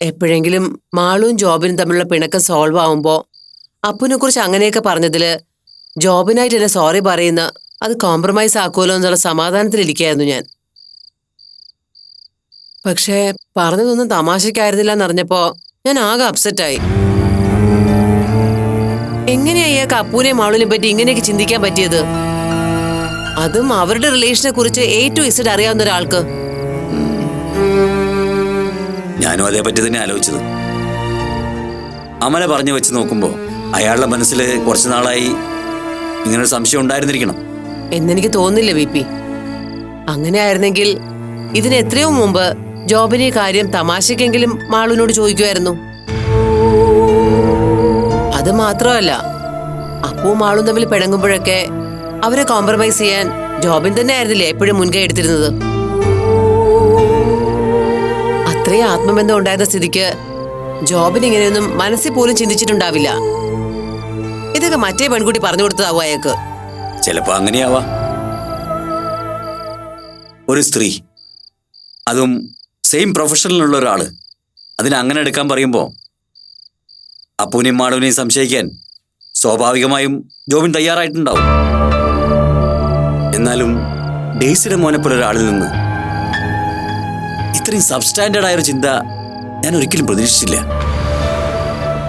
എപ്പോഴെങ്കിലും മാളും ജോബിനും തമ്മിലുള്ള പിണക്കം സോൾവ് ആവുമ്പോ അപ്പുനെ കുറിച്ച് അങ്ങനെയൊക്കെ പറഞ്ഞതില് ജോബിനായിട്ട് എന്നെ സോറി പറയുന്ന അത് കോംപ്രമൈസ് ആക്കുമല്ലോ എന്നുള്ള സമാധാനത്തിലിരിക്കുകയായിരുന്നു ഞാൻ. പക്ഷേ പറഞ്ഞതൊന്നും തമാശക്കായിരുന്നില്ല എന്നറിഞ്ഞപ്പോ ഞാൻ ആകെ അപ്സെറ്റായി. എങ്ങനെയാ ഇയാൾക്ക് അപ്പൂനെ മാളുവിനെ പറ്റി ഇങ്ങനെയൊക്കെ ചിന്തിക്കാൻ പറ്റിയത്? അതും അവരുടെ റിലേഷനെ കുറിച്ച് A to Z അറിയാവുന്ന ഒരാൾക്ക്. ഞാനും അതേപറ്റി തന്നെ ആലോചിച്ചത്. അമല പറഞ്ഞു വെച്ച് നോക്കുമ്പോ അയാളുടെ മനസ്സിൽ കുറച്ചു നാളായി ഇങ്ങനൊരു സംശയം ഉണ്ടായിരുന്നിരിക്കണം എന്നെനിക്ക് തോന്നുന്നില്ല VP. അങ്ങനെ ആയിരുന്നെങ്കിൽ ഇതിന് എത്രയോ മുമ്പ് ജോബിനെ കാര്യം തമാശക്കെങ്കിലും മാളുവിനോട് ചോദിക്കുമായിരുന്നു. അത് മാത്രമല്ല, അപ്പവും മാളും തമ്മിൽ പിണങ്ങുമ്പോഴൊക്കെ അവരെ കോംപ്രമൈസ് ചെയ്യാൻ ജോബിൻ തന്നെ ആയിരുന്നില്ലേ എപ്പോഴും മുൻകൈ എടുത്തിരുന്നത്. അത്രയും ആത്മബന്ധം ഉണ്ടായിരുന്ന സ്ഥിതിക്ക് ജോബിന് ഇങ്ങനെയൊന്നും മനസ്സിൽ പോലും ചിന്തിച്ചിട്ടുണ്ടാവില്ല. ഇതൊക്കെ മറ്റേ പെൺകുട്ടി പറഞ്ഞു കൊടുത്തതാവും അയാൾക്ക്. ചിലപ്പോ അങ്ങനെയാവാ. ഒരു സ്ത്രീ, അതും സെയിം പ്രൊഫഷനിലുള്ള ഒരാള്, അതിനെ അങ്ങനെ എടുക്കാൻ പറയുമ്പോ അപ്പൂനെയും മാളുവിനെയും സംശയിക്കാൻ സ്വാഭാവികമായും ജോബിൻ തയ്യാറായിട്ടുണ്ടാവും. എന്നാലും ഡെയ്സിയുടെ മോനെ പോലെ ഒരാളിൽ നിന്ന് ഇത്രയും സബ്സ്റ്റാൻഡേർഡ് ആയൊരു ചിന്ത ഞാൻ ഒരിക്കലും പ്രതീക്ഷിച്ചില്ല.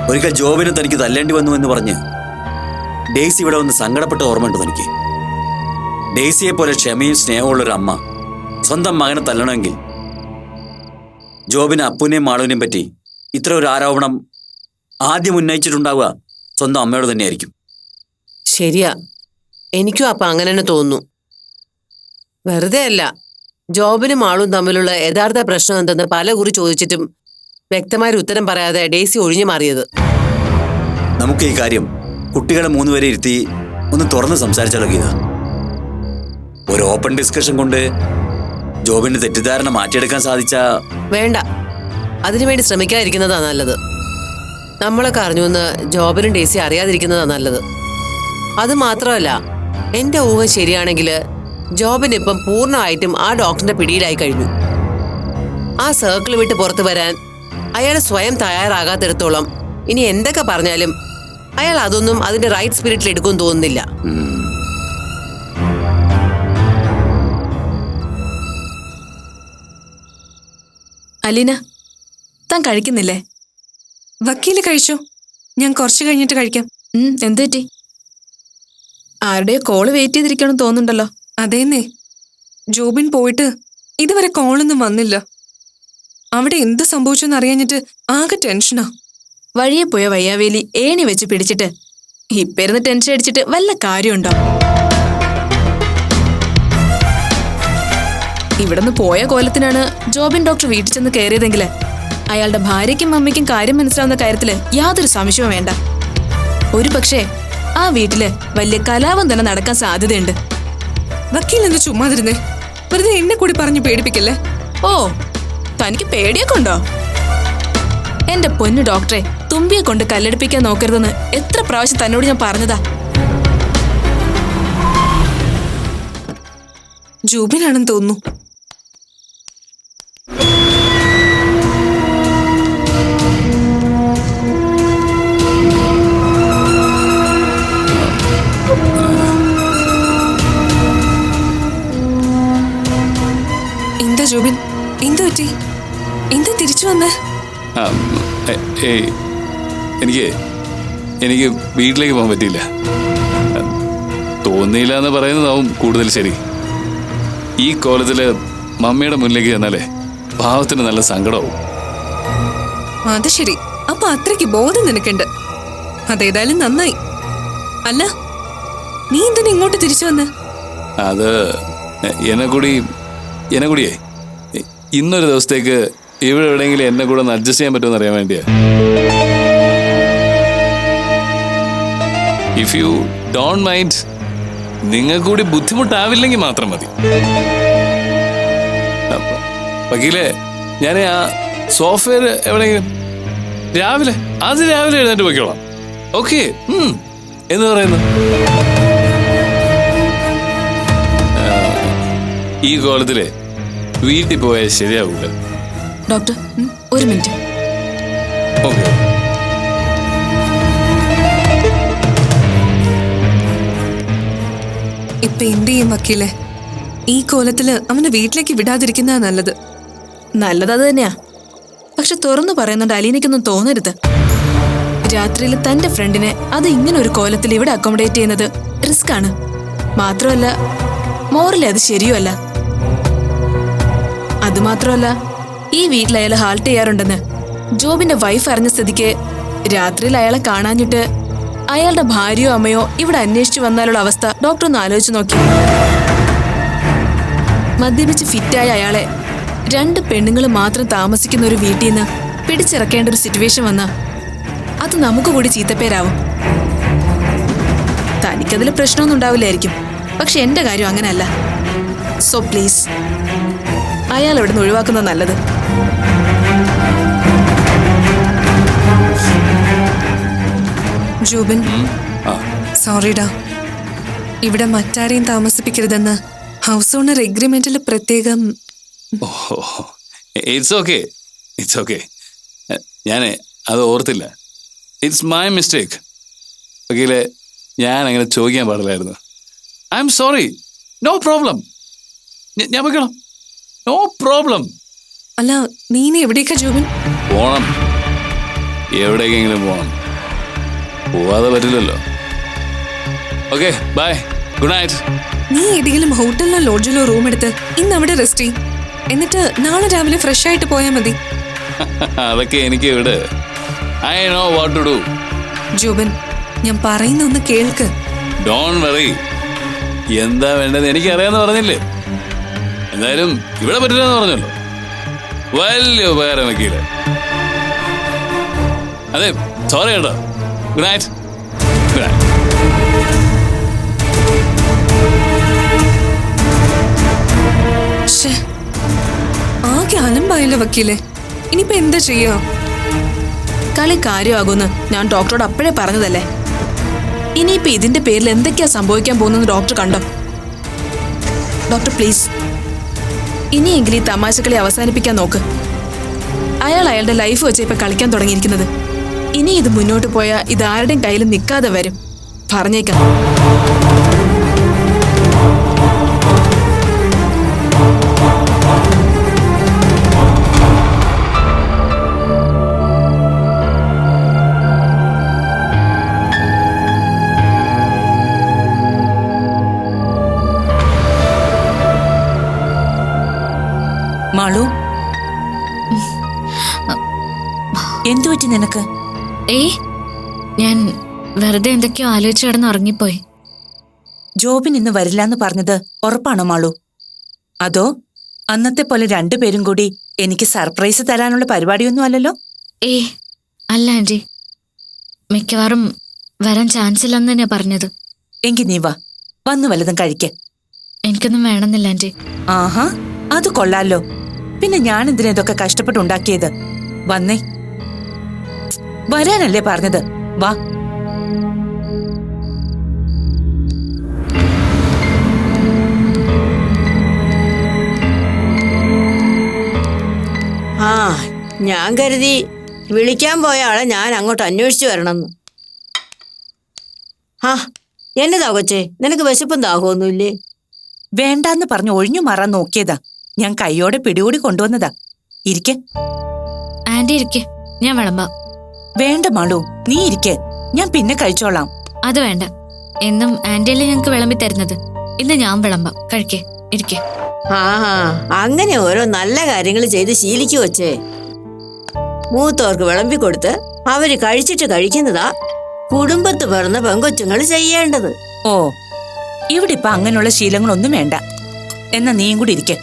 ഒരിക്കൽ ജോബിനെ തനിക്ക് തല്ലേണ്ടി വന്നു എന്ന് പറഞ്ഞ് ഡെയ്സി ഇവിടെ വന്ന് സങ്കടപ്പെട്ട ഓർമ്മയുണ്ട് തനിക്ക്. ഡെയ്സിയെ പോലെ ക്ഷമയും സ്നേഹമുള്ളൊരു അമ്മ സ്വന്തം മകനെ തല്ലണമെങ്കിൽ ജോബിന് അപ്പൂനെയും മാളുവിനെയും പറ്റി ഇത്ര ഒരു ആരോപണം ആദ്യം ഉന്നയിച്ചിട്ടുണ്ടാവുക സ്വന്തം അമ്മയോട് തന്നെയായിരിക്കും. ശരിയാ, എനിക്കും അപ്പൊ അങ്ങനെ തന്നെ തോന്നുന്നു. വെറുതെ അല്ല ജോബിനും മാളും തമ്മിലുള്ള യഥാർത്ഥ പ്രശ്നം എന്തെന്ന് പല കുറി ചോദിച്ചിട്ടും വ്യക്തമായൊരു ഉത്തരം പറയാതെ ഡെയ്സി ഒഴിഞ്ഞു മാറിയത്. നമുക്ക് ഈ കാര്യം കുട്ടികളെ 3 പേരെ ഇരുത്തി ഒന്ന് തുറന്ന് സംസാരിച്ചാലോ ഗീത? ഒരു ഓപ്പൺ ഡിസ്കഷൻ കൊണ്ട് ജോബിന്റെ തെറ്റിദ്ധാരണ മാറ്റിയെടുക്കാൻ സാധിച്ച. വേണ്ട, അതിനുവേണ്ടി ശ്രമിക്കാതിരിക്കുന്നതാ നല്ലത്. നമ്മളൊക്കെ അറിഞ്ഞുവെന്ന് ജോബിനും ഡെയ്സി അറിയാതിരിക്കുന്നതാ നല്ലത്. അത് മാത്രമല്ല, എന്റെ ഊഹം ശരിയാണെങ്കിൽ ജോബിന് ഇപ്പം പൂർണ്ണമായിട്ടും ആ ഡോക്ടറിന്റെ പിടിയിലായി കഴിഞ്ഞു. ആ സർക്കിൾ വിട്ട് പുറത്തു വരാൻ അയാൾ സ്വയം തയ്യാറാകാത്തിടത്തോളം ഇനി എന്തൊക്കെ പറഞ്ഞാലും അയാൾ അതൊന്നും അതിന്റെ റൈറ്റ് സ്പിരിറ്റിൽ എടുക്കുമെന്ന് തോന്നുന്നില്ല. അലീന, താൻ കഴിക്കുന്നില്ലേ? വക്കീല് കഴിച്ചോ? ഞാൻ കുറച്ച് കഴിഞ്ഞിട്ട് കഴിക്കാം. എന്ത് പറ്റി? ആരുടെയോ കോള് വെയിറ്റ് ചെയ്തിരിക്കണം തോന്നുന്നുണ്ടല്ലോ. അതേന്നേ, ജോബിൻ പോയിട്ട് ഇതുവരെ കോളൊന്നും വന്നില്ല. അവിടെ എന്ത് സംഭവിച്ചെന്ന് അറിയാഞ്ഞിട്ട് ആകെ ടെൻഷനാ. വഴിയെ പോയ വയ്യാവേലി ഏണി വെച്ച് പിടിച്ചിട്ട് ഇപ്പരുന്ന് ടെൻഷൻ അടിച്ചിട്ട് വല്ല കാര്യമുണ്ടോ? ഇവിടുന്ന് പോയ കോലത്തിനാണ് ജോബിൻ ഡോക്ടർ വീട്ടിൽ ചെന്ന് കയറിയതെങ്കിൽ അയാളുടെ ഭാര്യയ്ക്കും അമ്മയ്ക്കും കാര്യം മനസ്സിലാവുന്ന കാര്യത്തില് യാതൊരു സംശയവും വേണ്ട. ഒരു പക്ഷേ ആ വീട്ടില് വലിയ കലാപം തന്നെ നടക്കാൻ സാധ്യതയുണ്ട്. വക്കീൽ എന്ന് ചുമ്മാതിരുന്നേ, വെറുതെ എന്നെ കൂടി പറഞ്ഞു പേടിപ്പിക്കല്ലേ. ഓ, തനിക്ക് പേടിയൊക്കെ ഉണ്ടോ? എന്റെ പൊന്നു ഡോക്ടറെ, തുമ്പിയെ കൊണ്ട് കല്ലെടുപ്പിക്കാൻ നോക്കരുതെന്ന് എത്ര പ്രാവശ്യം തന്നോട് ഞാൻ പറഞ്ഞതാ. ജോബിനാണെന്ന് തോന്നുന്നു. എന്താ ജോബിൻ, എന്ത് പറ്റി? എന്താ തിരിച്ചു വന്നേ? എനിക്ക് വീട്ടിലേക്ക് പോകാൻ പറ്റിയില്ല. തോന്നിയില്ല എന്ന് പറയുന്നതാവും കൂടുതൽ ശരി. ഈ കോലത്തില് മമ്മിയുടെ മുന്നിലേക്ക് ചെന്നാലേ പാവത്തിന് നല്ല സങ്കടമാവും. അത് ശരി, അപ്പൊ അത്രയ്ക്ക് ബോധം നിനക്കുണ്ട്. അതേതായാലും നന്നായി. അല്ല, നീ എന്തിനാ ഇങ്ങോട്ട് തിരിച്ചു വന്ന്? അത് എന്നെ കൂടിയേ ഇന്നൊരു ദിവസത്തേക്ക് ഇവിടെ എവിടെയെങ്കിലും എന്നെ കൂടെ ഒന്ന് അഡ്ജസ്റ്റ് ചെയ്യാൻ പറ്റുമെന്ന് അറിയാൻ വേണ്ടിയാ. ഇഫ് യു ഡോണ്ട് മൈൻഡ്, നിങ്ങൾ കൂടി ബുദ്ധിമുട്ടാവില്ലെങ്കിൽ മാത്രം മതി. വക്കീലേ, ഞാൻ ആ സോഫ്റ്റ്വെയർ എവിടെയെങ്കിലും രാവിലെ എഴുന്നേറ്റ് പോയിക്കോളാം. ഓക്കെ എന്ന് പറയുന്നു. ഈ കോലത്തിലെ വീട്ടിൽ പോയാൽ ശരിയാവൂല. ഡോക്ടർ, ഒരു മിനിറ്റ്. ഓക്കെ. ഇപ്പൊ എന്ത് ചെയ്യും വക്കീലെ? ഈ കോലത്തില് അവനെ വീട്ടിലേക്ക് വിടാതിരിക്കുന്നതാ നല്ലത്. നല്ലത് അത് തന്നെയാ. പക്ഷെ തുറന്നു പറയുന്നുണ്ട് അലീനയ്ക്കൊന്നും തോന്നരുത്. രാത്രിയിൽ തന്റെ ഫ്രണ്ടിനെ അത് ഇങ്ങനെ ഒരു കോലത്തിൽ ഇവിടെ അക്കോമഡേറ്റ് ചെയ്യുന്നത് റിസ്ക് ആണ്. മാത്രമല്ല മോറലി അത് ശരിയുമല്ല. അതുമാത്രമല്ല ഈ വീട്ടിൽ അയാൾ ഹാൾട്ട് ചെയ്യാറുണ്ടെന്ന് ജോബിന്റെ വൈഫ് അറിഞ്ഞ സ്ഥിതിക്ക് രാത്രിയിൽ അയാളെ കാണാഞ്ഞിട്ട് അയാളുടെ ഭാര്യയോ അമ്മയോ ഇവിടെ അന്വേഷിച്ചു വന്നാലുള്ള അവസ്ഥ ഡോക്ടർ ഒന്ന് ആലോചിച്ച് നോക്കി. മദ്യപിച്ച് ഫിറ്റായ അയാളെ 2 പെണ്ണുങ്ങൾ മാത്രം താമസിക്കുന്ന ഒരു വീട്ടിൽ നിന്ന് പിടിച്ചിറക്കേണ്ട ഒരു സിറ്റുവേഷൻ വന്ന അത് നമുക്ക് കൂടി ചീത്തപ്പേരാവും. തനിക്കതിൽ പ്രശ്നമൊന്നും ഉണ്ടാവില്ലായിരിക്കും. പക്ഷെ എന്റെ കാര്യം അങ്ങനെയല്ല. സോ പ്ലീസ് അയാൾ ഇവിടെ നിന്ന് ഒഴിവാക്കുന്നത് നല്ലത്. ജോബിൻ, സോറിഡാ. ഇവിടെ മറ്റാരെയും താമസിപ്പിക്കരുതെന്ന് ഹൗസ് ഓണർ എഗ്രിമെന്റിൽ പ്രത്യേകം. It's okay, it's okay. ഞാൻ അത് ഓർത്തില്ല. It's my mistake. വക്കീലെ, ഞാൻ അങ്ങനെ ചോദിക്കാൻ പാടില്ലായിരുന്നു. I am sorry. No problem. ഞാൻ വെക്കണം. No problem. അല്ല, നീ ഇനി എവിടേക്കാ ജോബിൻ? പോണം, എവിടേക്കെങ്കിലും പോണം. പോവാതെ പറ്റില്ലല്ലോ. Okay, bye, good night. നീ ഏതെങ്കിലും ഹോട്ടലിലോ ലോഡ്ജിലോ റൂം എടുത്ത് ഇന്ന് അവിടെ റെസ്റ്റ് ചെയ്യും. എന്നിട്ട് നാളെ രാവിലെ ഫ്രഷ് ആയിട്ട് പോയാൽ മതി. അതൊക്കെ എനിക്ക് ഇവിടെ. I know what to do. Jobin, ഞാൻ പറയുന്ന ഒന്ന് കേൾക്ക്. Don't worry. എന്താ വേണ്ടത് എനിക്കറിയാന്ന് പറഞ്ഞില്ലേ. എന്തായാലും ഇവിടെ പറ്റില്ലെന്ന് പറഞ്ഞല്ലോ. വലിയ ഉപകാരം വക്കീലെ. അതെ, സോറി കേട്ടോ. Good night. Good night. ആകെ അലമ്പായല്ലോ വക്കീലെ. ഇനിയിപ്പോ എന്താ ചെയ്യാ? കളി കാര്യമാകുമെന്ന് ഞാൻ ഡോക്ടറോട് അപ്പോഴേ പറഞ്ഞതല്ലേ. ഇനിയിപ്പോ ഇതിന്റെ പേരിൽ എന്തൊക്കെയാ സംഭവിക്കാൻ പോകുന്നത് ഡോക്ടർ കണ്ടോ? ഡോക്ടർ പ്ലീസ്, ഇനിയെങ്കിലും ഈ തമാശകളെ അവസാനിപ്പിക്കാൻ നോക്ക്. അയാൾ അയാളുടെ ലൈഫ് വെച്ച് ഇപ്പൊ കളിക്കാൻ തുടങ്ങിയിരിക്കുന്നത്. ഇനി ഇത് മുന്നോട്ട് പോയാൽ ഇത് ആരുടെയും കയ്യിൽ നിൽക്കാതെ വരും. പറഞ്ഞേക്കാം. മാളു, എന്തു പറ്റി നിനക്ക്? ഞാൻ വെറുതെ എന്തൊക്കെയോ ആലോചിച്ച് കിടന്ന് ഉറങ്ങിപ്പോയി. ജോബിൻ ഇന്ന് വരില്ലാന്ന് പറഞ്ഞത് ഉറപ്പാണോ മാളു? അതോ അന്നത്തെ പോലെ 2 പേരും കൂടി എനിക്ക് സർപ്രൈസ് തരാനുള്ള പരിപാടിയൊന്നും അല്ലല്ലോ? അല്ല ആന്റി, മിക്കവാറും വരാൻ ചാൻസ് ഇല്ലെന്ന് തന്നെയാ പറഞ്ഞത്. എങ്കി നീ വാ, വന്നു വല്ലതും കഴിക്ക. എനിക്കൊന്നും വേണമെന്നില്ല ആന്റി. ആഹാ, അത് കൊള്ളാലോ. പിന്നെ ഞാൻ എന്തിനാ ഇതൊക്കെ കഷ്ടപ്പെട്ടുണ്ടാക്കിയത്? വന്നേ, വരാനല്ലേ പറഞ്ഞത്? വാ. ആ, ഞാൻ കരുതി വിളിക്കാൻ പോയ ആളെ ഞാൻ അങ്ങോട്ട് അന്വേഷിച്ചു വരണമെന്ന്. ആ, എന്നതാ കൊച്ചേ, നിനക്ക് വിശപ്പും ദാഹമൊന്നുമില്ലേ? വേണ്ടാന്ന് പറഞ്ഞു ഒഴിഞ്ഞു മാറാൻ നോക്കിയതാ. ഞാൻ കൈയോടെ പിടികൂടി കൊണ്ടുവന്നതാ. ഇരിക്കെ. ആന്റി ഇരിക്കെ, ഞാൻ വിളമ്പാം. വേണ്ട മാളു, നീ ഇരിക്കെ, ഞാൻ പിന്നെ കഴിച്ചോളാം. അത് വേണ്ട. എന്നും ആന്റിയല്ലേ ഞങ്ങക്ക് വിളമ്പി തരുന്നത്. ഇന്ന് ഞാൻ വിളമ്പാം. കഴിക്കേ, ഇരിക്കെ. ആ, അങ്ങനെ ഓരോ നല്ല കാര്യങ്ങൾ ചെയ്ത് ശീലിക്കു വച്ചേ. മൂത്തവർക്ക് വിളമ്പി കൊടുത്ത് അവര് കഴിച്ചിട്ട് കഴിക്കുന്നതാ കുടുംബത്ത് പിറന്ന പെങ്കൊച്ചുങ്ങൾ ചെയ്യേണ്ടത്. ഓ, ഇവിടെ ഇപ്പൊ അങ്ങനെയുള്ള ശീലങ്ങളൊന്നും വേണ്ട. എന്നാ നീയും കൂടി ഇരിക്കെ,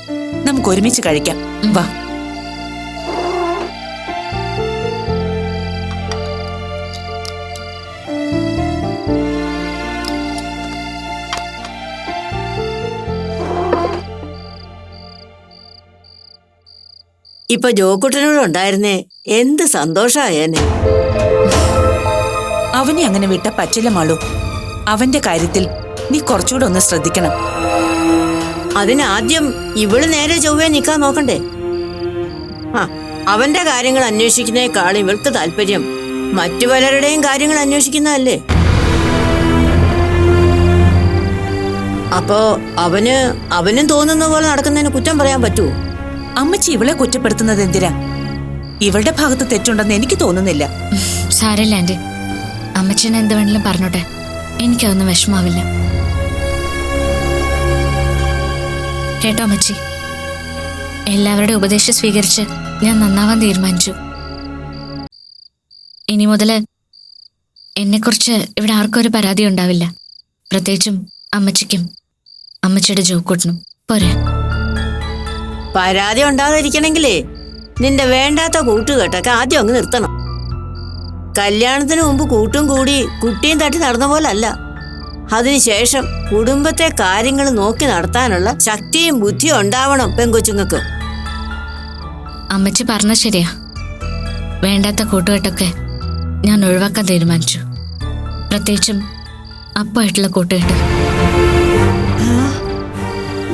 നമുക്ക് ഒരുമിച്ച് കഴിക്കാം. വാ. ഇപ്പൊ ജോക്കുട്ടനോടുണ്ടായിരുന്നേ എന്ത് സന്തോഷായേനെ. അവനെ അങ്ങനെ വിട്ട പറ്റില്ല മാളു. അവന്റെ കാര്യത്തിൽ നീ കുറച്ചുകൂടെ ഒന്ന് ശ്രദ്ധിക്കണം. അതിനാദ്യം ഇവള് നേരെ ചൊവ്വേ നിക്കാൻ നോക്കണ്ടേ? ആ, അവന്റെ കാര്യങ്ങൾ അന്വേഷിക്കുന്നതിനേക്കാളും ഇവൾക്ക് താല്പര്യം മറ്റു പലരുടെയും കാര്യങ്ങൾ അന്വേഷിക്കുന്നതല്ലേ? അപ്പോ അവനും തോന്നുന്ന പോലെ നടക്കുന്നതിന് കുറ്റം പറയാൻ പറ്റുമോ? അമ്മച്ചി ഇവളെ കുറ്റപ്പെടുത്തുന്നത് എന്തിനാ? ഇവളുടെ ഭാഗത്ത് തെറ്റുണ്ടെന്ന് എനിക്ക് തോന്നുന്നില്ല. സാരല്ല ആന്റി, അമ്മച്ചനെ എന്ത് വേണമെങ്കിലും പറഞ്ഞോട്ടെ, എനിക്കതൊന്നും വിഷമാവില്ല. കേട്ടോ അമ്മച്ചി, എല്ലാവരുടെ ഉപദേശം സ്വീകരിച്ച് ഞാൻ നന്നാവാൻ തീരുമാനിച്ചു. ഇനി മുതൽ എന്നെക്കുറിച്ച് ഇവിടെ ആർക്കും ഒരു പരാതി ഉണ്ടാവില്ല, പ്രത്യേകിച്ചും അമ്മച്ചിക്കും അമ്മച്ചിയുടെ ജോക്കൂട്ടിനും. പോരെ? പരാതി ഉണ്ടാകാതിരിക്കണമെങ്കിലേ നിന്റെ വേണ്ടാത്ത കൂട്ടുകെട്ടൊക്കെ ആദ്യം അങ്ങ് നിർത്തണം. കല്യാണത്തിന് മുമ്പ് കൂട്ടും കൂടി കുട്ടിയും തട്ടി നടന്ന പോലല്ല. അതിനുശേഷം കുടുംബത്തെ കാര്യങ്ങൾ നോക്കി നടത്താനുള്ള ശക്തിയും ബുദ്ധിയും ഉണ്ടാവണം പെങ്കൊച്ചുങ്ങൾക്ക്. അമ്മച്ചി പറഞ്ഞ ശരിയാ, വേണ്ടാത്ത കൂട്ടുകെട്ടൊക്കെ ഞാൻ ഒഴിവാക്കാൻ തീരുമാനിച്ചു, പ്രത്യേകിച്ചും അപ്പമായിട്ടുള്ള കൂട്ടുകെട്ട്.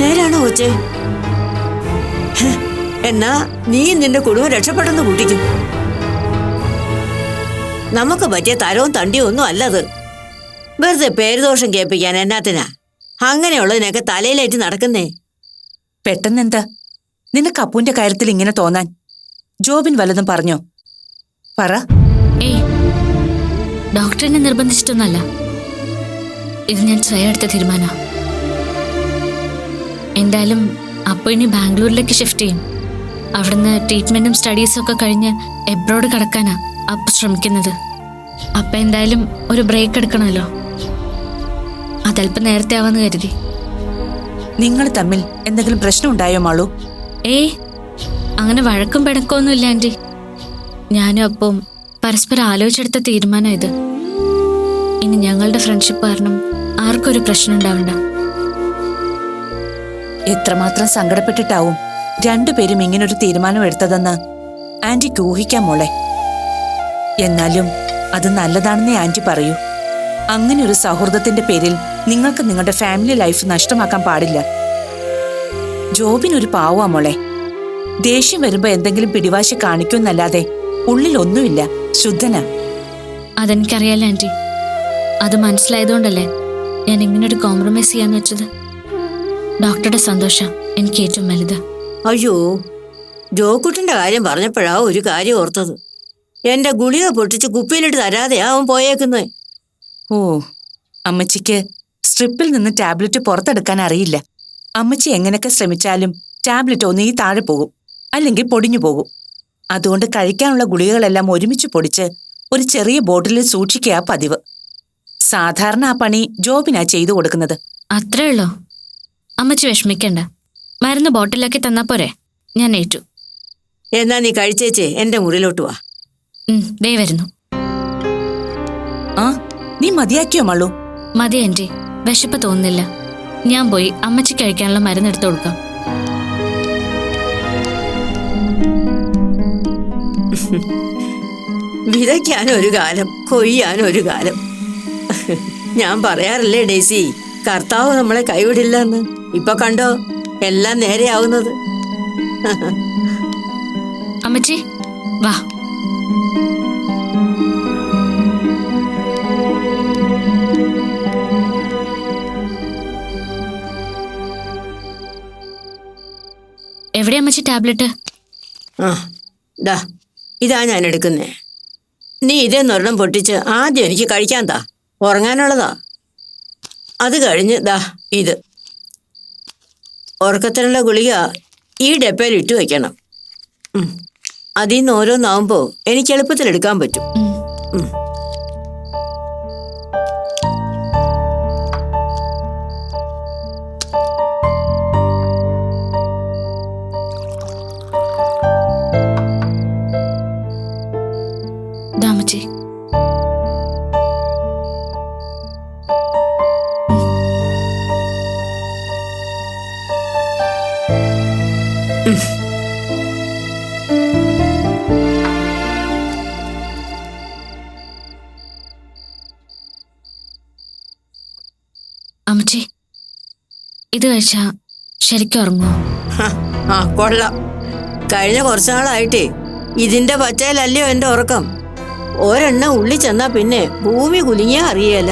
നേരാണോ കൊച്ചേ? എന്നാ നീ നിന്റെ കുടുംബം രക്ഷപ്പെടുന്ന കൂട്ടിക്കും. നമുക്ക് പറ്റിയ തരവും തണ്ടിയും ഒന്നും അല്ലത്. വെറുതെ പേരുദോഷം കേൾപ്പിക്കാൻ എന്നാത്തിനാ അങ്ങനെയുള്ളതിനൊക്കെ തലയിലേറ്റ് നടക്കുന്നേ? പെട്ടെന്നെന്താ നിനക്ക് അപ്പുവിന്റെ കാര്യത്തിൽ ഇങ്ങനെ തോന്നാൻ? ജോബിൻ വല്ലതും പറഞ്ഞോ? പറ. ഏയ്, ഡോക്ടറിനെ നിർബന്ധിച്ചിട്ടൊന്നല്ല, ഇത് ഞാൻ സ്വയം എടുത്ത തീരുമാനം. എന്തായാലും അപ്പൊ ഇനി ബാംഗ്ലൂരിലേക്ക് ഷിഫ്റ്റ് ചെയ്യും. അവിടുന്ന് ട്രീറ്റ്മെന്റും സ്റ്റഡീസും ഒക്കെ കഴിഞ്ഞ് എബ്രോഡ് കടക്കാനാ അപ്പ ശ്രമിക്കുന്നത്. അപ്പ എന്തായാലും ഒരു ബ്രേക്ക് എടുക്കണമല്ലോ, അതല്പം നേരത്തെ ആവാന്ന് കരുതി. നിങ്ങൾ തമ്മിൽ എന്തെങ്കിലും പ്രശ്നം ഉണ്ടായോ മാളു? ഏയ്, അങ്ങനെ വഴക്കും പിണക്കമൊന്നും ഇല്ല ആന്റി. ഞാനും അപ്പം പരസ്പരം ആലോചിച്ചെടുത്ത തീരുമാനം ഇത്. ഇനി ഞങ്ങളുടെ ഫ്രണ്ട്ഷിപ്പ് കാരണം ആർക്കും ഒരു പ്രശ്നം ഉണ്ടാവണ്ട. എത്രമാത്രം സങ്കടപ്പെട്ടിട്ടാവും രണ്ടുപേരും ഇങ്ങനൊരു തീരുമാനം എടുത്തതെന്ന് ആന്റിക്ക് ഊഹിക്കാം മോളെ. എന്നാലും അത് നല്ലതാണെന്നേ ആന്റി പറയൂ. അങ്ങനെ ഒരു സൗഹൃദത്തിന്റെ പേരിൽ നിങ്ങൾക്ക് നിങ്ങളുടെ ഫാമിലി ലൈഫ് നഷ്ടമാക്കാൻ പാടില്ല. ജോബിനൊരു പാവാ മോളെ. ദേഷ്യം വരുമ്പോ എന്തെങ്കിലും പിടിവാശി കാണിക്കുമെന്നല്ലാതെ ഉള്ളിലൊന്നുമില്ല, ശുദ്ധനാ. അതെനിക്കറിയാലോ ആന്റി, അത് മനസ്സിലായതുകൊണ്ടല്ലേ ഞാൻ ഇങ്ങനൊരു കോംപ്രമൈസ് ചെയ്യാന്ന് വെച്ചത്. ഡോക്ടറുടെ സന്തോഷം എനിക്ക് ഏറ്റവും വലുത്. അയ്യോ, ജോക്കുട്ടിന്റെ കാര്യം പറഞ്ഞപ്പോഴാ ഒരു കാര്യം ഓർത്തത്. എന്റെ ഗുളിക പൊട്ടിച്ച് കുപ്പിയിലിട്ട് തരാതെയാ അവൻ പോയേക്കുന്നത്. ഓ, അമ്മച്ചിക്ക് സ്ട്രിപ്പിൽ നിന്ന് ടാബ്ലറ്റ് പുറത്തെടുക്കാൻ അറിയില്ല. അമ്മച്ചി എങ്ങനെയൊക്കെ ശ്രമിച്ചാലും ടാബ്ലറ്റ് ഒന്നീ താഴെ പോകും, അല്ലെങ്കിൽ പൊടിഞ്ഞു പോകും. അതുകൊണ്ട് കഴിക്കാനുള്ള ഗുളികകളെല്ലാം ഒരുമിച്ച് പൊടിച്ച് ഒരു ചെറിയ ബോട്ടിലിൽ സൂക്ഷിക്കുക പതിവ്. സാധാരണ ആ പണി ജോബിനാ ചെയ്തു കൊടുക്കുന്നത്. അത്രേ ഉള്ളോ? അമ്മച്ചി വിഷമിക്കണ്ട, മരുന്ന് ബോട്ടിലാക്കി തന്നാ പോരെ, ഞാൻ ഏറ്റു. എന്നാ നീ കഴിച്ചേച്ചേ എന്റെ മുറിയിലോട്ട് വാ. ദേ വരുന്നു. ആ, നീ മതിയാക്കിയോ മള്ളു? മതി ആന്റി, വിശപ്പ് തോന്നുന്നില്ല. ഞാൻ പോയി അമ്മച്ചി കഴിക്കാനുള്ള മരുന്ന് എടുത്തു കൊടുക്കാം. വിതയ്ക്കാനൊരു കാലം, കൊയ്യാനൊരു കാലം. ഞാൻ പറയാറില്ലേ ഡേസി, കർത്താവ് നമ്മളെ കൈവിടില്ല എന്ന്. ഇപ്പൊ കണ്ടോ എല്ലാം നേരെയാവുന്നത്. അമ്മച്ചി വാ. എവിടെ അമ്മച്ചി ടാബ്ലറ്റ്? ആ, ദാ ഇതാ ഞാൻ എടുക്കുന്നേ. നീ ഇതേന്നൊരെണ്ണം പൊട്ടിച്ച് ആദ്യം എനിക്ക് കഴിക്കാൻ താ, ഉറങ്ങാനുള്ളതാ. അത് കഴിഞ്ഞ് ദാ ഇത് ഉറക്കത്തിനുള്ള ഗുളിക ഈ ഡപ്പയിൽ ഇട്ട് വയ്ക്കണം. അതിൽ നിന്ന് ഓരോന്നാവുമ്പോൾ എനിക്ക് എളുപ്പത്തിൽ എടുക്കാൻ പറ്റും. അമ്മച്ചി അമ്മച്ചി ഇത് കഴിച്ചാ ശരിക്കും ഉറങ്ങുമോ? ആ, കൊള്ളാം. കഴിഞ്ഞ കുറച്ചു നാളായിട്ടേ ഇതിന്റെ പച്ചയിലല്ലയോ എന്റെ ഉറക്കം. ഒരെണ്ണം ഉള്ളി ചെന്നാ പിന്നെ ഭൂമി കുലുങ്ങിയാ അറിയേല.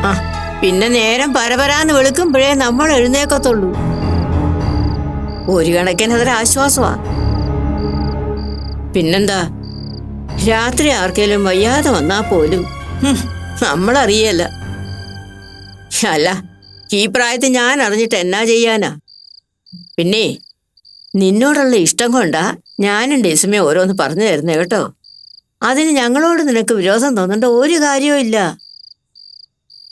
ആ പിന്നെ നേരം പരപരാന്ന് വെളുക്കുമ്പോഴേ നമ്മൾ എഴുന്നേക്കത്തുള്ളൂ. ഒരു കണക്കിന് അതൊരു ആശ്വാസമാ. പിന്നെന്താ, രാത്രി ആർക്കേലും വയ്യാതെ വന്നാ പോലും നമ്മളറിയല്ല. അല്ല, ഈ പ്രായത്തിൽ ഞാൻ അറിഞ്ഞിട്ട് എന്നാ ചെയ്യാനാ. പിന്നെ നിന്നോടുള്ള ഇഷ്ടം കൊണ്ടാ ഞാനും ഡേസുമേ ഓരോന്ന് പറഞ്ഞു തരുന്നേ കേട്ടോ. അതിന് ഞങ്ങളോട് നിനക്ക് വിരോധം തോന്നേണ്ട ഒരു കാര്യവും ഇല്ല.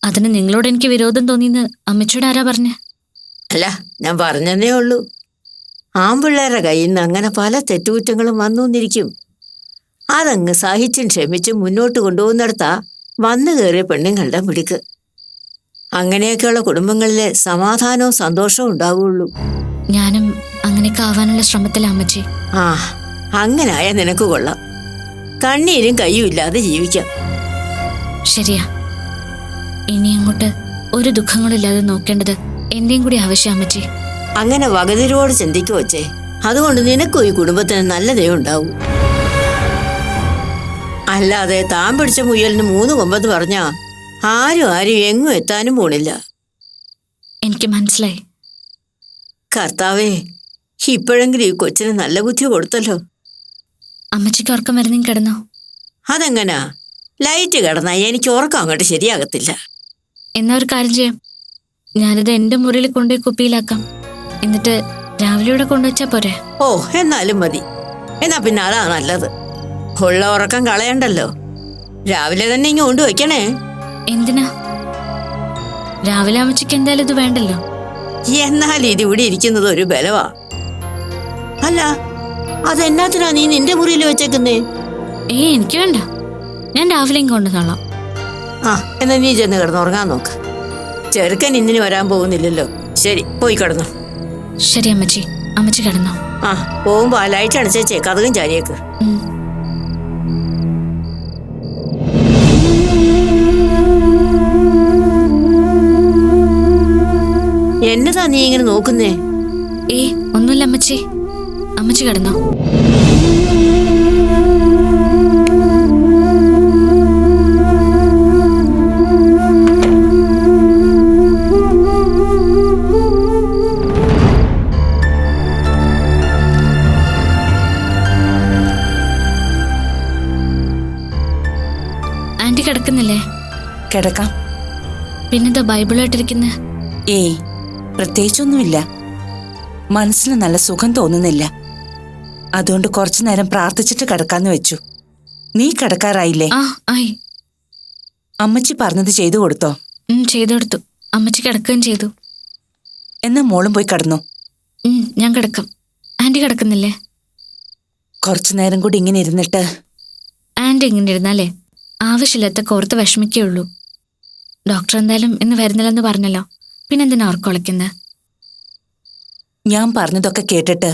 അതിന് നിങ്ങളോട് എനിക്ക് വിരോധം തോന്നിയെന്ന് അമ്മച്ചിയോട് ആരാ പറഞ്ഞേ? അല്ല, ഞാൻ പറഞ്ഞതേ ഉള്ളൂ. ആൺപിള്ളേരുടെ കയ്യിൽ നിന്ന് അങ്ങനെ പല തെറ്റുകുറ്റങ്ങളും വന്നുകൊണ്ടിരിക്കും. അതങ്ങ് സഹിച്ചും ക്ഷമിച്ചും മുന്നോട്ട് കൊണ്ടുപോകുന്നിടത്താ വന്നു കയറിയ പെണ്ണുങ്ങളുടെ മിടുക്ക്. അങ്ങനെയൊക്കെയുള്ള കുടുംബങ്ങളിലെ സമാധാനവും സന്തോഷവും ഉണ്ടാവുള്ളൂ. ഞാനും അങ്ങനെയൊക്കെ ആവാനുള്ള ശ്രമത്തിലാ അമ്മച്ചി. ആ, അങ്ങനായ നിനക്ക് കൊള്ളാം. കണ്ണീരും കയ്യും ഇല്ലാതെ ജീവിക്കാം. ശരിയാ. ഇനി അങ്ങോട്ട് ഒരു ദുഃഖങ്ങളില്ലാതെ നോക്കേണ്ടത് എന്റെയും കൂടി ആവശ്യം അമ്മച്ചി. അങ്ങനെ വകതിരോട് ചിന്തിക്കു വച്ചേ. അതുകൊണ്ട് നിനക്കും ഈ കുടുംബത്തിന് നല്ലതേ ഉണ്ടാവൂ. അല്ലാതെ താൻ പിടിച്ച മുയലിന് 3 കൊമ്പെന്ന് പറഞ്ഞാ ആരും എങ്ങും എത്താനും പോണില്ല. എനിക്ക് മനസ്സിലായി. കർത്താവേ, ഇപ്പോഴെങ്കിലും ഈ കൊച്ചിന് നല്ല ബുദ്ധി കൊടുത്തല്ലോ. അമ്മച്ചിക്ക് ഉറക്കം വരുന്നെങ്കിൽ കിടന്നോ? അതെങ്ങനാ? ലൈറ്റ് കിടന്നാ എനിക്ക് ഉറക്കം അങ്ങോട്ട് ശരിയാകത്തില്ല. എന്നാ ഒരു കാര്യം ചെയ്യാം, ഞാനിത് എന്റെ മുറിയിൽ കൊണ്ടുപോയി കുപ്പിയിലാക്കാം. എന്നിട്ട് രാവിലെ ഇവിടെ കൊണ്ടുവച്ചാ പോരെ? ഓ, എന്നാലും മതി. എന്നാ പിന്നെ അതാ നല്ലത്. ഉള്ള ഉറക്കം കളയണ്ടല്ലോ. രാവിലെ തന്നെ ഇങ്ങ് കൊണ്ടുവയ്ക്കണേ. എന്തിനാ? രാവിലെ അമ്മച്ചിക്ക് എന്തായാലും ഇത് വേണ്ടല്ലോ. എന്നാൽ ഇത് ഇവിടെ ഇരിക്കുന്നത് ഒരു ബലവാ. അല്ല, അതെന്നാത്തിനാ നീ നിന്റെ മുറിയിൽ വെച്ചേക്കുന്നേ? എനിക്ക് വേണ്ട, ഞാൻ രാവിലെയും കൊണ്ടുവന്നോളാം. ആ, എന്നാ നീ ചെന്ന് കിടന്നുറങ്ങാൻ നോക്ക്. ചെറുക്കൻ ഇന്നിന് വരാൻ പോകുന്നില്ലല്ലോ. ശരി, പോയി കിടന്നു. ശരി അമ്മച്ചി, അമ്മച്ചി കിടന്നോ. ആ, പോകുമ്പോ ആ ലൈറ്റ് അണച്ചേച്ചേ കതകും ചാരിയേക്ക്. എന്നതാ നീ ഇങ്ങനെ നോക്കുന്നേ? ഒന്നുമില്ല അമ്മച്ചി. അമ്മച്ചി കിടന്നോ. ആന്റി കിടക്കുന്നില്ലേ? കിടക്കാം. പിന്നെന്താ ബൈബിളായിട്ടിരിക്കുന്നേ? ഏയ്, പ്രത്യേകിച്ചൊന്നുമില്ല. മനസ്സിന് നല്ല സുഖം തോന്നുന്നില്ല. അതുകൊണ്ട് കുറച്ചു നേരം പ്രാർത്ഥിച്ചിട്ട് കിടക്കാന്ന് വെച്ചു. നീ കിടക്കാറായില്ലേ? ആ, ആയി. അമ്മച്ചി പറഞ്ഞത് ചെയ്തു കൊടുത്തോ? ചെയ്തു കൊടുത്തു. അമ്മച്ചി കിടക്കുകയും ചെയ്തു. എന്നാ മോളും പോയി കിടന്നു. ഞാൻ കിടക്കാം. ആന്റി കിടക്കുന്നില്ലേ? കുറച്ചു നേരം കൂടി ഇങ്ങനെ ഇരുന്നിട്ട്. ആന്റി ഇങ്ങനെ ഇരുന്നാലേ ആവശ്യമില്ലാത്ത കോർത്ത് വിഷമിക്കുള്ളൂ. ഡോക്ടർ എന്തായാലും ഇന്ന് വരുന്നില്ലെന്ന് പറഞ്ഞല്ലോ, പിന്നെന്തിനാ ഓർക്ക് വിളിക്കുന്നത്? ഞാൻ പറഞ്ഞതൊക്കെ കേട്ടിട്ട്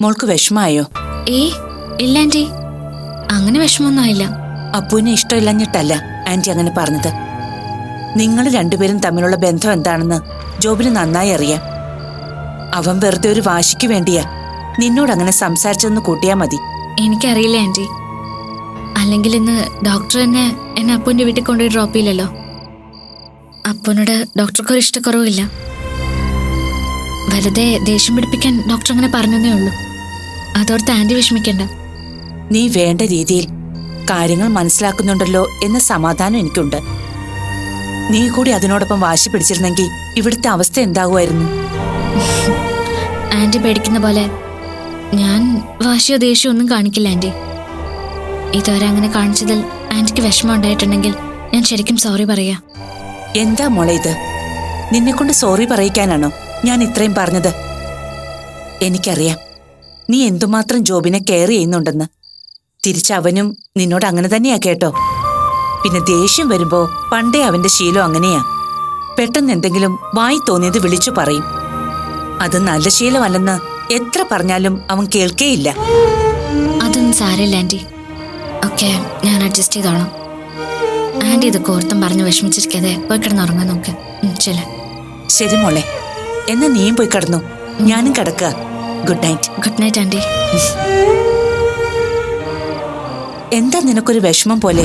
മോൾക്ക് വിഷമായോ? ഇല്ല ആന്റി, അങ്ങനെ വിഷമൊന്നും ആയില്ല. അപ്പുവിനെ ഇഷ്ടമില്ലഞ്ഞിട്ടല്ല ആന്റി അങ്ങനെ പറഞ്ഞത്. നിങ്ങൾ രണ്ടുപേരും തമ്മിലുള്ള ബന്ധം എന്താണെന്ന് ജോബിന് നന്നായി അറിയാം. അവൻ വെറുതെ ഒരു വാശിക്ക് വേണ്ടിയാ നിന്നോട് അങ്ങനെ സംസാരിച്ചെന്ന് കൂട്ടിയാ മതി. എനിക്കറിയില്ല ആന്റി. അല്ലെങ്കിൽ ഇന്ന് ഡോക്ടർ തന്നെ എന്നെ അപ്പുവിന്റെ വീട്ടിൽ കൊണ്ടുപോയി ഡ്രോപ്പ് ചെയ്യില്ലല്ലോ. അപ്പുവിനോട് ഡോക്ടർക്ക് ഒരു ഇഷ്ടക്കുറവില്ല. വെറുതെ ദേഷ്യം പിടിപ്പിക്കാൻ ഡോക്ടർ അങ്ങനെ പറഞ്ഞതേ ഉള്ളൂ. അതോർത്ത് ആന്റി വിഷമിക്കണ്ട. നീ വേണ്ട രീതിയിൽ കാര്യങ്ങൾ മനസ്സിലാക്കുന്നുണ്ടല്ലോ എന്ന സമാധാനം എനിക്കുണ്ട്. നീ കൂടി അതിനോടൊപ്പം വാശി പിടിച്ചിരുന്നെങ്കിൽ ഇവിടുത്തെ അവസ്ഥ എന്താകുമായിരുന്നു? ആന്റി പേടിക്കുന്ന പോലെ ഞാൻ വാശിയോ ദേഷ്യമോ ഒന്നും കാണിക്കില്ല ആന്റി. ഇതുവരെ അങ്ങനെ കാണിച്ചതിൽ ആന്റിക്ക് വിഷമം ഉണ്ടായിട്ടുണ്ടെങ്കിൽ ഞാൻ ശരിക്കും സോറി പറയാ. എന്താ മോളെ ഇത്? നിന്നെക്കൊണ്ട് സോറി പറയിക്കാനാണോ ഞാൻ ഇത്രയും പറഞ്ഞത്? എനിക്കറിയാം നീ എന്തുമാത്രം ജോബിനെ കെയർ ചെയ്യുന്നുണ്ടെന്ന്. തിരിച്ചവനും നിന്നോട് അങ്ങനെ തന്നെയാ കേട്ടോ. പിന്നെ ദേഷ്യം വരുമ്പോ പണ്ടേ അവന്റെ ശീലം അങ്ങനെയാ. പെട്ടെന്ന് എന്തെങ്കിലും വായി തോന്നിയത് വിളിച്ചു പറയും. അത് നല്ല ശീലമല്ലെന്ന് എത്ര പറഞ്ഞാലും അവൻ കേൾക്കേയില്ല. അതൊന്നും സാരമില്ല ആന്റി, ഒക്കെ ഞാൻ അഡ്ജസ്റ്റ് ചെയ്തോളാം. ആന്റി ഇത് കോർത്തും പറഞ്ഞ് വിഷമിച്ചിരിക്കാതെ പോയി കിടന്നുറങ്ങാൻ നോക്ക്. ശരി മോളെ, എന്നാ നീയും പോയി കിടന്നു. ഞാനും കിടക്കുക. Good night. Good night aunty. എന്താ നിനക്കൊരു വിഷമം പോലെ?